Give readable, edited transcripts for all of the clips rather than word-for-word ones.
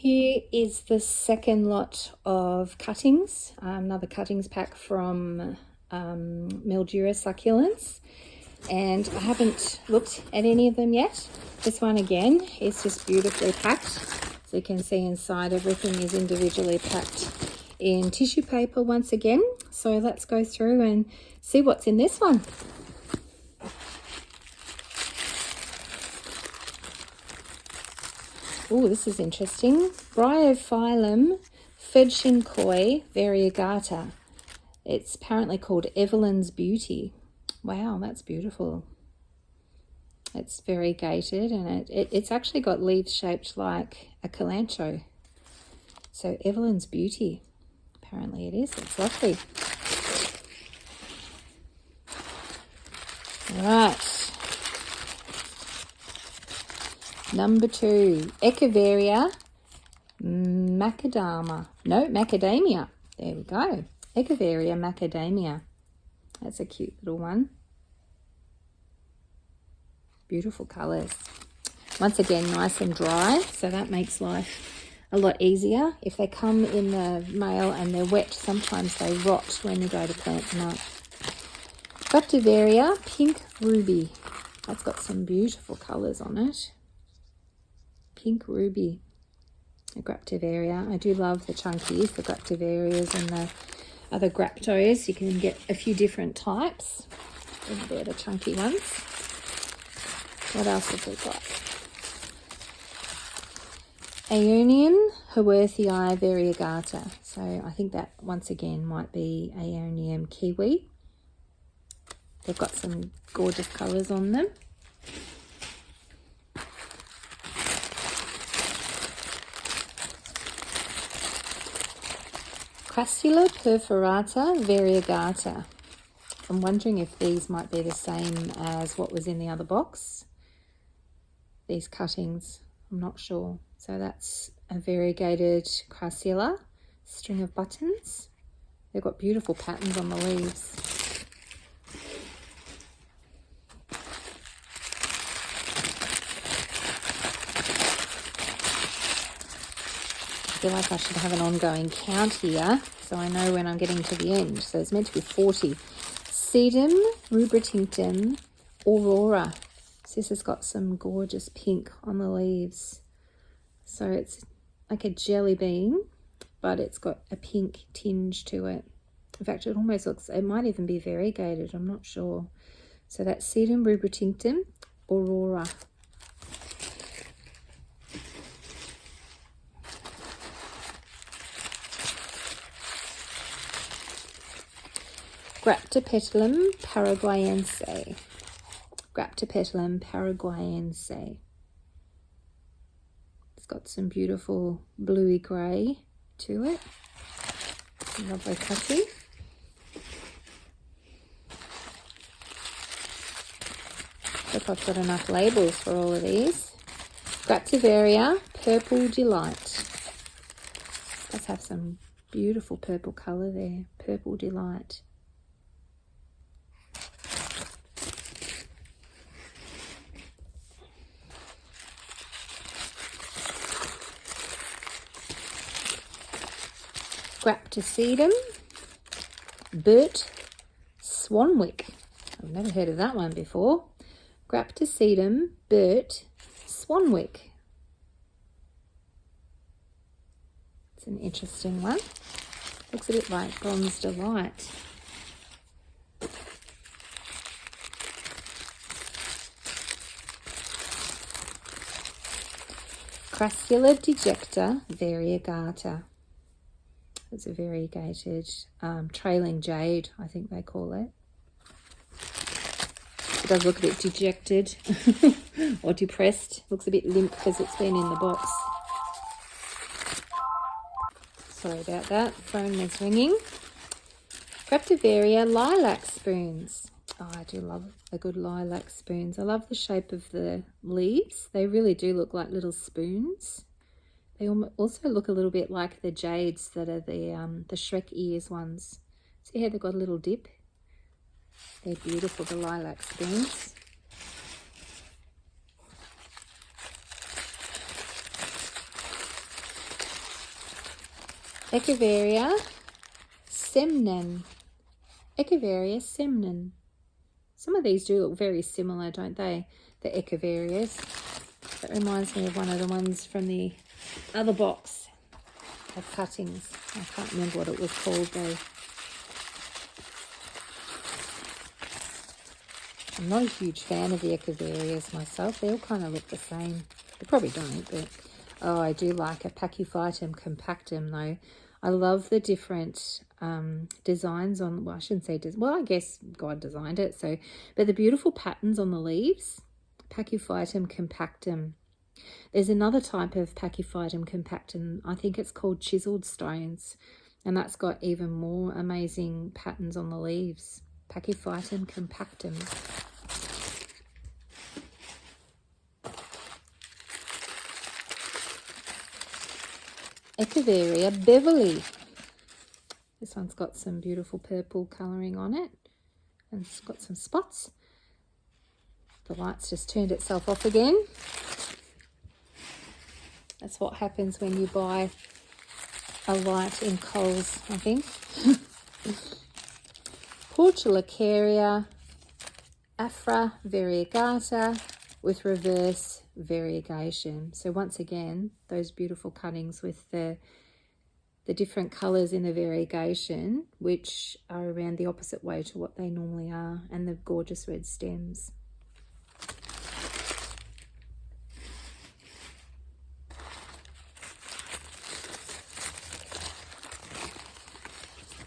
Here is the second lot of cuttings, another cuttings pack from Mildura Succulents, and I haven't looked at any of them yet. This one again is just beautifully packed. So you can see inside everything is individually packed in tissue paper once again. So let's go through and see what's in this one. Oh, this is interesting. Bryophyllum Fedshinkoi variegata. It's apparently called Evelyn's Beauty. Wow, that's beautiful. It's variegated and it's actually got leaves shaped like a kalanchoe. So Evelyn's Beauty, apparently it is. It's lovely. All right. Number 2, Echeveria macadamia. No, macadamia. There we go. Echeveria macadamia. That's a cute little one. Beautiful colours. Once again, nice and dry, so that makes life a lot easier. If they come in the mail and they're wet, sometimes they rot when you go to plant them up. Graptivaria Pink Ruby. That's got some beautiful colours on it. Pink Ruby, a Graptivaria. I do love the chunkies, the Graptivarias and the other Graptos. You can get a few different types. They're the chunky ones. What else have we got? Aeonium Haworthii variegata. So I think that once again might be Aeonium kiwi. They've got some gorgeous colours on them. Crassula perforata variegata. I'm wondering if these might be the same as what was in the other box. These cuttings, I'm not sure. So that's a variegated Crassula, string of buttons. They've got beautiful patterns on the leaves. I feel like I should have an ongoing count here so I know when I'm getting to the end. So it's meant to be 40. Sedum rubricatum aurora. So this has got some gorgeous pink on the leaves. So it's like a jelly bean, but it's got a pink tinge to it. In fact, it almost looks, it might even be variegated, I'm not sure. So that's Sedum rubricatum aurora. Graptopetalum paraguayense. Graptopetalum paraguayense. It's got some beautiful bluey grey to it. Lovely cutting. Hope I've got enough labels for all of these. Graptivaria Purple Delight. Let's have some beautiful purple colour there. Purple Delight. Graptosedum Burt Swanwick. I've never heard of that one before. Graptosedum Burt Swanwick. It's an interesting one. Looks a bit like Bronze Delight. Crassula dejecta variegata. It's a variegated trailing jade, I think they call it. It does look a bit dejected or depressed. Looks a bit limp because it's been in the box. Sorry about that. Phone is ringing. Graptivaria lilac spoons. Oh, I do love a good lilac spoons. I love the shape of the leaves. They really do look like little spoons. They also look a little bit like the jades that are the Shrek ears ones. See how they've got a little dip? They're beautiful, the lilac spoons. Echeveria semnen. Echeveria semnen. Some of these do look very similar, don't they? The Echeverias. That reminds me of one of the ones from the other box of cuttings. I can't remember what it was called though. I'm not a huge fan of the Echeverias myself. They all kind of look the same. They probably don't, but oh, I do like a Pachyphytum compactum though. I love the different designs on, well, I shouldn't say, well, I guess God designed it, so, but the beautiful patterns on the leaves, Pachyphytum compactum. There's another type of Pachyphytum compactum, I think it's called chiseled stones, and that's got even more amazing patterns on the leaves. Pachyphytum compactum. Echeveria Beverly. This one's got some beautiful purple colouring on it, and it's got some spots. The light's just turned itself off again. That's what happens when you buy a light in Coles, I think. Portulacaria Afra variegata with reverse variegation. So once again, those beautiful cuttings with the different colours in the variegation, which are around the opposite way to what they normally are, and the gorgeous red stems.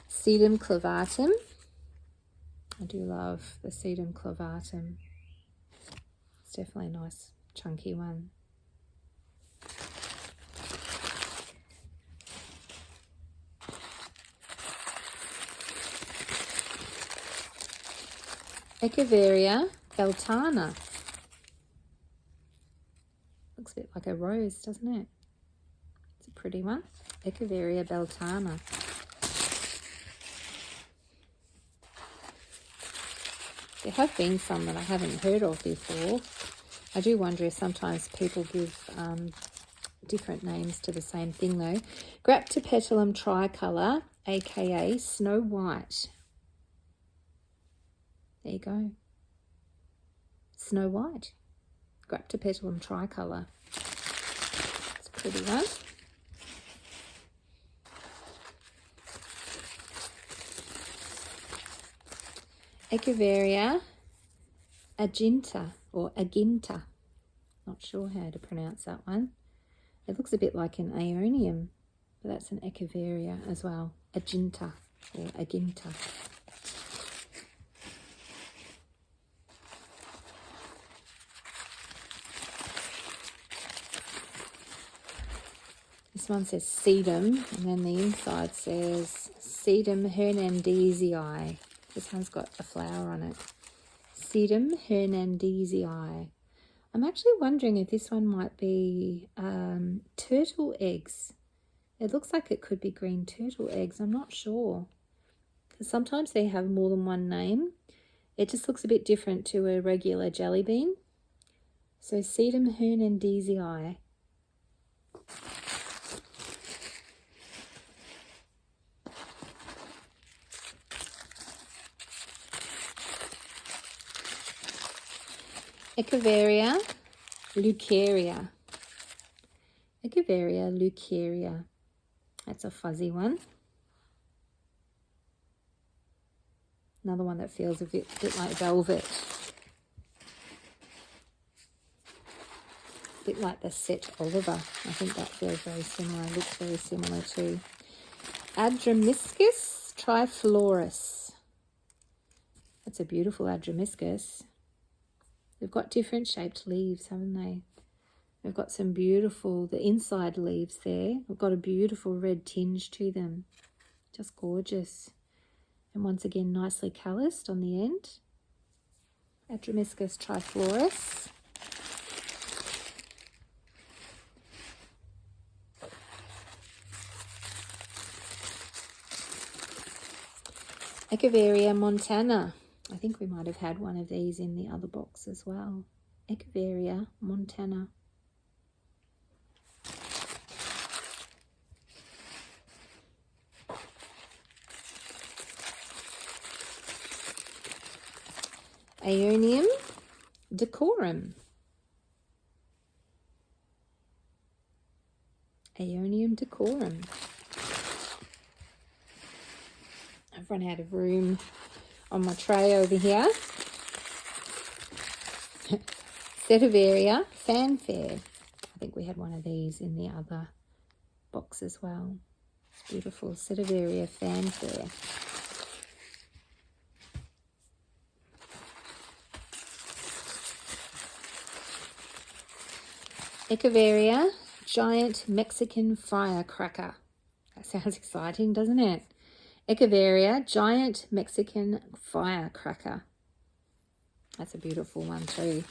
Sedum clavatum. I do love the Sedum clavatum. It's definitely a nice chunky one. Echeveria beltana. Looks a bit like a rose, doesn't it? It's a pretty one. Echeveria beltana. There have been some that I haven't heard of before. I do wonder if sometimes people give different names to the same thing though. Graptopetalum tricolour, aka Snow White. There you go. Snow White. Graptopetalum tricolour. It's a pretty one. Echeveria aginta or aginta. Not sure how to pronounce that one. It looks a bit like an aeonium, but that's an Echeveria as well. Aginta or aginta. This one says sedum, and then the inside says sedum hernandezii. This one's got a flower on it. Sedum hernandezii. I'm actually wondering if this one might be turtle eggs. It looks like it could be green turtle eggs. I'm not sure. Because sometimes they have more than one name. It just looks a bit different to a regular jelly bean. So sedum hernandezii. Echeveria leucaria. Echeveria leucaria. That's a fuzzy one. Another one that feels a bit like velvet. A bit like the Set Oliver. I think that feels very similar. Looks very similar too. Adramyscus trifloris. That's a beautiful Adramyscus. They've got different shaped leaves, haven't they? They've got some beautiful, the inside leaves there. They've got a beautiful red tinge to them. Just gorgeous. And once again, nicely calloused on the end. Adramyscus trifloris. Echeveria montana. I think we might have had one of these in the other box as well. Echeveria montana. Aeonium decorum. Aeonium decorum. I've run out of room on my tray over here. Setivaria fanfare. I think we had one of these in the other box as well. It's beautiful. Setivaria fanfare. Echeveria giant Mexican firecracker. That sounds exciting, doesn't it? Echeveria giant Mexican firecracker. That's a beautiful one too.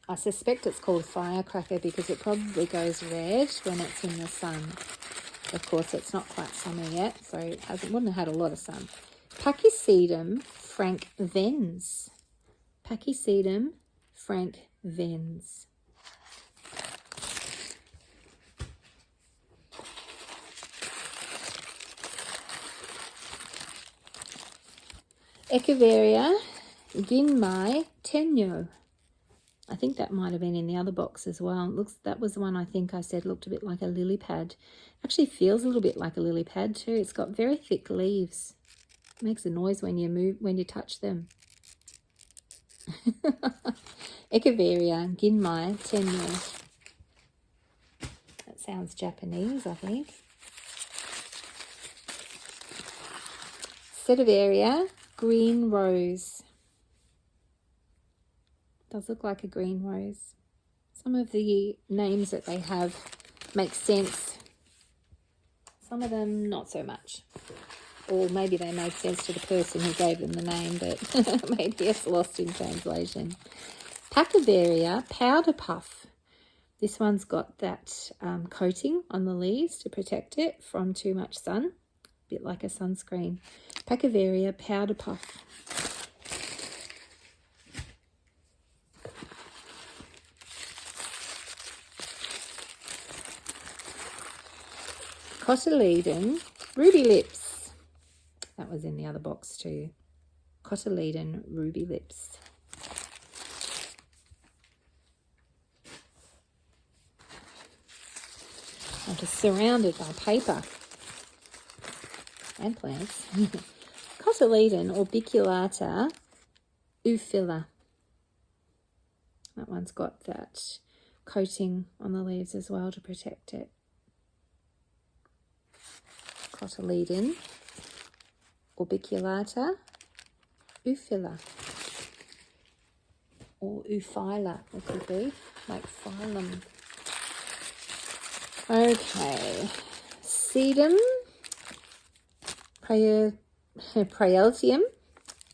I suspect it's called firecracker because it probably goes red when it's in the sun. Of course, it's not quite summer yet, so it wouldn't have had a lot of sun. Pachysedum frank vens. Pachysedum frank vens. Echeveria ginmai tenyo. I think that might have been in the other box as well. That was the one I think I said looked a bit like a lily pad. Actually feels a little bit like a lily pad too. It's got very thick leaves. It makes a noise when you touch them. Echeveria ginmai tenyo. That sounds Japanese, I think. Setivaria green rose. Does look like a green rose. Some of the names that they have make sense. Some of them not so much. Or maybe they made sense to the person who gave them the name, but maybe it's lost in translation. Pachyveria powder puff. This one's got that coating on the leaves to protect it from too much sun. A bit like a sunscreen. Pachyveria powder puff. Cotyledon ruby lips. That was in the other box too. Cotyledon ruby lips. I'm just surrounded by paper and plants. Cotyledon orbiculata euphila. That one's got that coating on the leaves as well to protect it. Cotyledon orbiculata euphila, or euphyla, it could be, like phylum. Okay, sedum praeltium,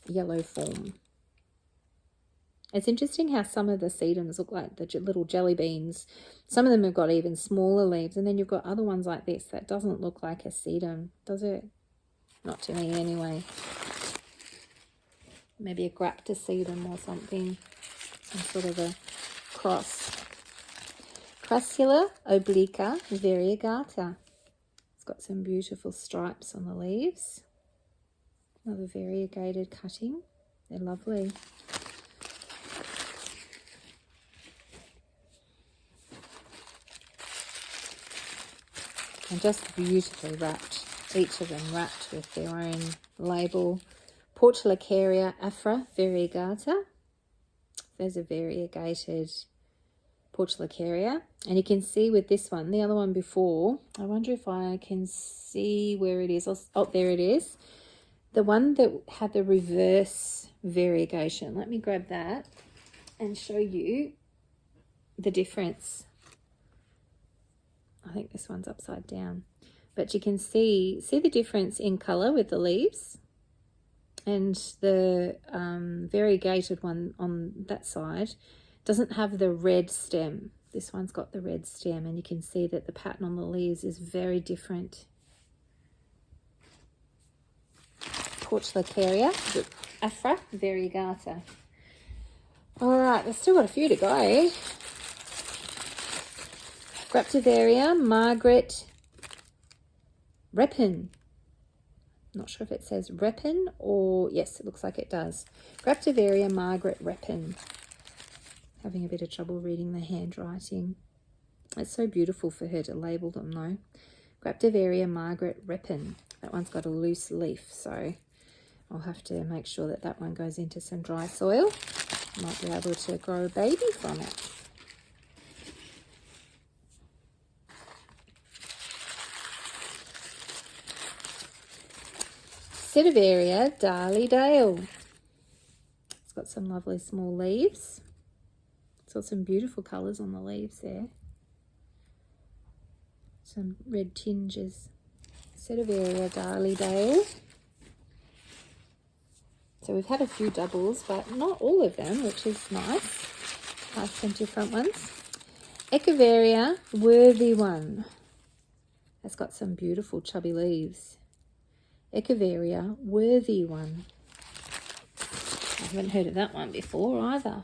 yellow form. It's interesting how some of the sedums look like the little jelly beans. Some of them have got even smaller leaves, and then you've got other ones like this that doesn't look like a sedum, does it? Not to me anyway. Maybe a graptosedum or something, some sort of a cross. Crassula obliqua variegata. It's got some beautiful stripes on the leaves. Another variegated cutting. They're lovely. And just beautifully wrapped, each of them wrapped with their own label. Portulacaria afra variegata. There's a variegated Portulacaria. And you can see with this one, the other one before, I wonder if I can see where it is. Oh, there it is. The one that had the reverse variegation. Let me grab that and show you the difference. I think this one's upside down, but you can see the difference in color with the leaves, and the variegated one on that side doesn't have the red stem. This one's got the red stem, and you can see that the pattern on the leaves is very different. Portulacaria afra variegata. All right, there's still got a few to go. Graptivaria Margaret Repin. not sure if it says Repin or, yes, it looks like it does. Graptivaria Margaret Repin. Having a bit of trouble reading the handwriting. It's so beautiful for her to label them though. Graptivaria Margaret Repin. That one's got a loose leaf, so I'll have to make sure that that one goes into some dry soil. Might be able to grow a baby from it. Sedivaria Darley Dale. It's got some lovely small leaves. It's got some beautiful colours on the leaves there. Some red tinges. Sedivaria Darley Dale. So we've had a few doubles, but not all of them, which is nice. Nice some different ones. Echeveria Worthy One. That's got some beautiful chubby leaves. Echeveria Worthy One. I haven't heard of that one before either.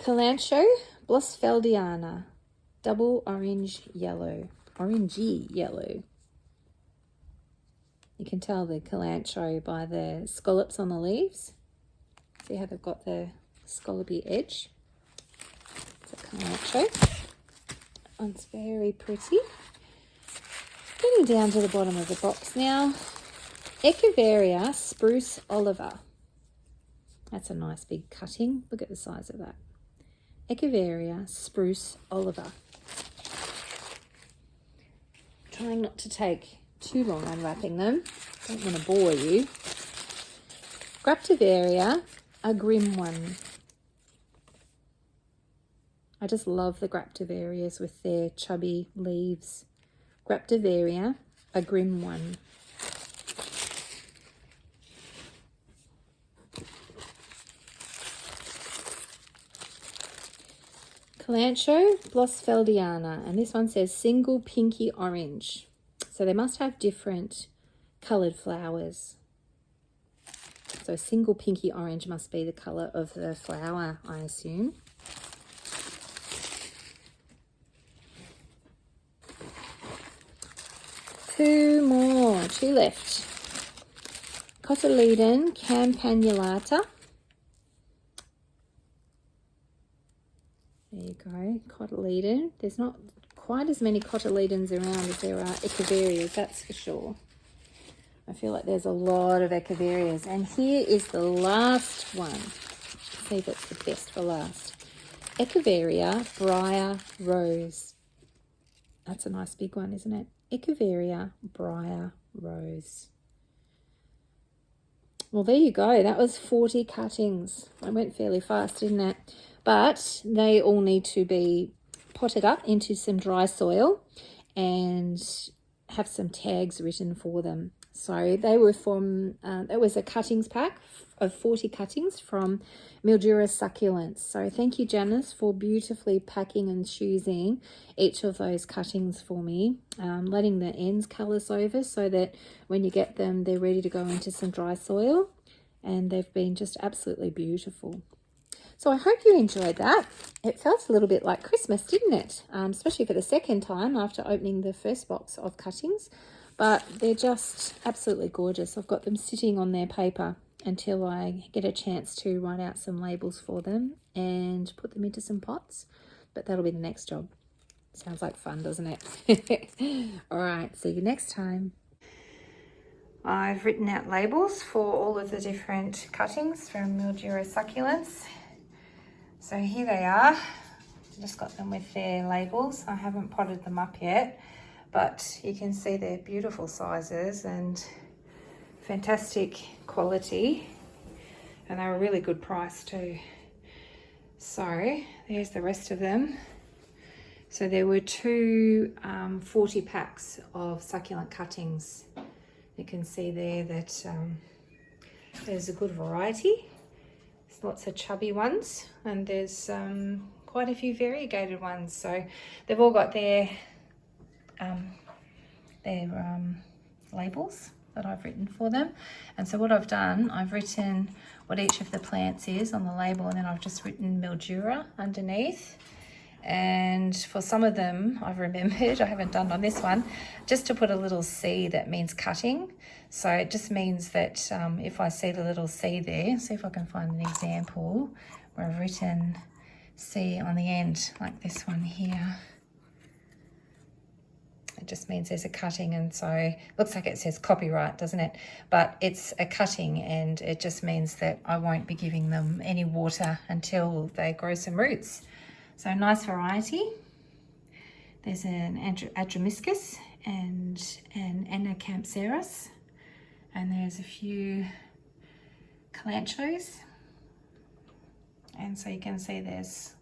Kalanchoe Blosfeldiana. Double orange yellow. Orangey yellow. You can tell the Kalanchoe by the scallops on the leaves. See how they've got the scallopy edge? It's a Kalanchoe. That one's very pretty. Getting down to the bottom of the box now. Echeveria Spruce Oliver. That's a nice big cutting. Look at the size of that. Echeveria Spruce Oliver. Trying not to take too long unwrapping them. Don't want to bore you. Graptivaria, a grim one. I just love the Graptivarias with their chubby leaves. Graptivaria, a grim one. Kalanchoe Blosfeldiana, and this one says single pinky orange. So they must have different coloured flowers. So single pinky orange must be the colour of the flower, I assume. Two left. Cotyledon campanulata. There you go, cotyledon. There's not quite as many cotyledons around as there are echeverias, that's for sure. I feel like there's a lot of echeverias. And here is the last one. Let's see if it's the best for last. Echeveria Briar Rose. That's a nice big one, isn't it? Echeveria Briar Rose. Well, there you go. That was 40 cuttings. I went fairly fast, didn't it? But they all need to be potted up into some dry soil and have some tags written for them. So they were from, that was a cuttings pack of 40 cuttings from Mildura Succulents. So thank you, Janice, for beautifully packing and choosing each of those cuttings for me, letting the ends callus over so that when you get them, they're ready to go into some dry soil. And they've been just absolutely beautiful. So I hope you enjoyed that. It felt a little bit like Christmas, didn't it? Especially for the second time after opening the first box of cuttings. But they're just absolutely gorgeous. I've got them sitting on their paper until I get a chance to write out some labels for them and put them into some pots. But that'll be the next job. Sounds like fun, doesn't it? All right, see you next time. I've written out labels for all of the different cuttings from Mildura Succulents. So here they are. Just got them with their labels. I haven't potted them up yet, but you can see they're beautiful sizes and fantastic quality, and they're a really good price too. So there's the rest of them. So there were two 40 packs of succulent cuttings. You can see there that there's a good variety. There's lots of chubby ones, and there's quite a few variegated ones. So they've all got their labels that I've written for them. And so what I've done, I've written what each of the plants is on the label, and then I've just written Mildura underneath. And for some of them, I've remembered, I haven't done on this one, just to put a little C that means cutting. So it just means that if I see the little C there, see if I can find an example where I've written C on the end, like this one here. It just means there's a cutting, and so it looks like it says copyright, doesn't it? But it's a cutting, and it just means that I won't be giving them any water until they grow some roots. So nice variety. There's an Adromiscus and an Anacampseris, and there's a few Calanchos. And so you can see there's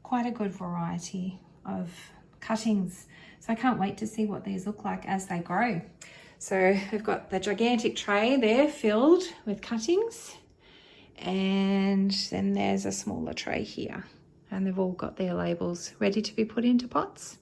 quite a good variety of cuttings. So I can't wait to see what these look like as they grow. So we've got the gigantic tray there filled with cuttings, and then there's a smaller tray here, and they've all got their labels ready to be put into pots.